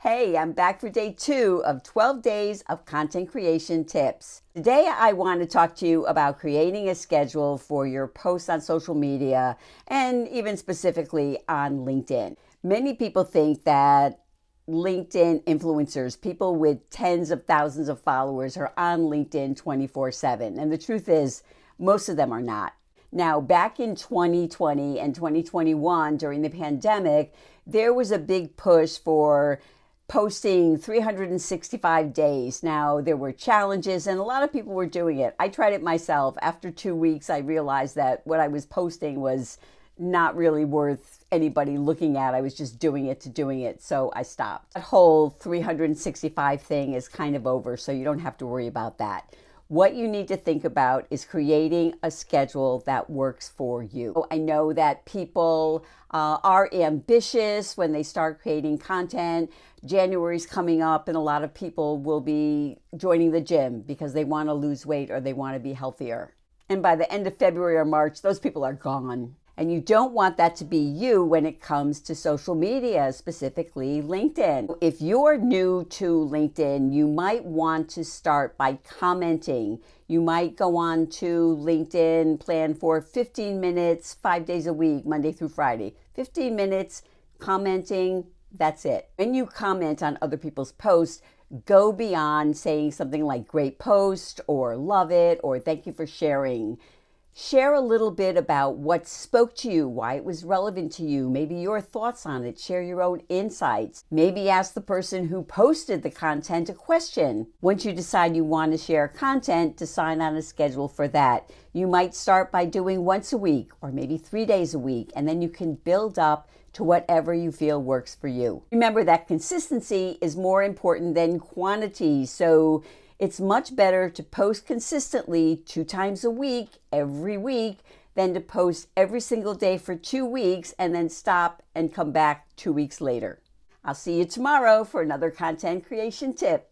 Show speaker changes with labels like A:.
A: Hey, I'm back for day 2 of 12 days of content creation tips. Today, I want to talk to you about creating a schedule for your posts on social media and even specifically on LinkedIn. Many people think that LinkedIn influencers, people with tens of thousands of followers, are on LinkedIn 24/7. And the truth is, most of them are not. Now, back in 2020 and 2021, during the pandemic, there was a big push for posting 365 days. Now, there were challenges and a lot of people were doing it. I tried it myself. After 2 weeks, I realized that what I was posting was not really worth anybody looking at. I was just doing it to doing it, so I stopped. That whole 365 thing is kind of over, so you don't have to worry about that. What you need to think about is creating a schedule that works for you. I know that people are ambitious when they start creating content. January's coming up and a lot of people will be joining the gym because they want to lose weight or they want to be healthier. And by the end of February or March, those people are gone. And you don't want that to be you when it comes to social media, specifically LinkedIn. If you're new to LinkedIn, you might want to start by commenting. You might go on to LinkedIn, plan for 15 minutes, 5 days a week, Monday through Friday. 15 minutes commenting, that's it. When you comment on other people's posts, go beyond saying something like great post or love it or thank you for sharing. Share a little bit about what spoke to you, why it was relevant to you, maybe your thoughts on it. Share your own insights. Maybe ask the person who posted the content a question. Once you decide you want to share content, decide on a schedule for that. You might start by doing once a week or maybe 3 days a week, and then you can build up to whatever you feel works for you. Remember that consistency is more important than quantity, so it's much better to post consistently 2 times a week, every week, than to post every single day for 2 weeks and then stop and come back 2 weeks later. I'll see you tomorrow for another content creation tip.